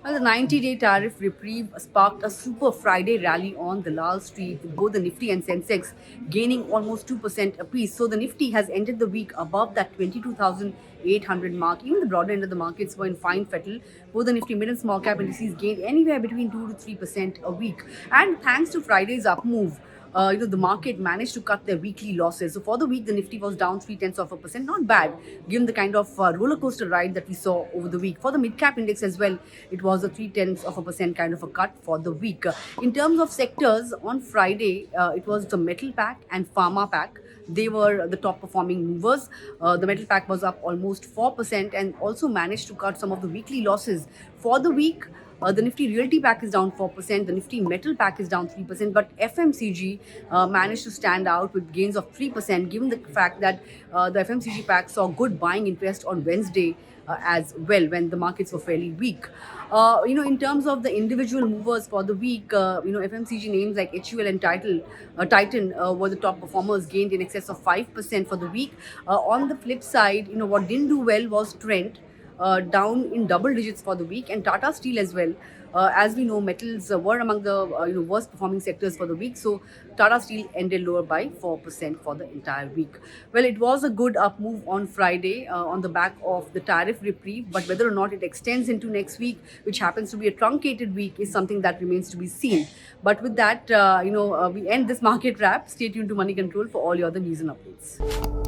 Well, the 90-day tariff reprieve sparked a super Friday rally on the Lal Street, with both the Nifty and Sensex gaining almost 2% apiece. So the Nifty has ended the week above that 22,800 mark. Even the broader end of the markets were in fine fettle. Both the Nifty mid and small cap indices gained anywhere between 2 to 3% a week. And thanks to Friday's up move, the market managed to cut their weekly losses. So for the week, the Nifty was down 0.3%, not bad, given the kind of roller coaster ride that we saw over the week. For the mid cap index as well, it was a 0.3% kind of a cut for the week. In terms of sectors, on Friday, it was the metal pack and pharma pack. They were the top performing movers. The metal pack was up almost 4% and also managed to cut some of the weekly losses. For the week, the Nifty Realty pack is down 4%, the Nifty Metal pack is down 3%, but FMCG managed to stand out with gains of 3%, given the fact that the FMCG pack saw good buying interest on Wednesday as well when the markets were fairly weak. In terms of the individual movers for the week, FMCG names like HUL and Titan were the top performers, gained in excess of 5% for the week. On the flip side, what didn't do well was Trent, down in double digits for the week, and Tata Steel as well. As we know, metals were among the worst performing sectors for the week. So Tata Steel ended lower by 4% for the entire week. Well, it was a good up move on Friday on the back of the tariff reprieve, but whether or not it extends into next week, which happens to be a truncated week, is something that remains to be seen. But with that, we end this market wrap. Stay tuned to Money Control for all your other news and updates.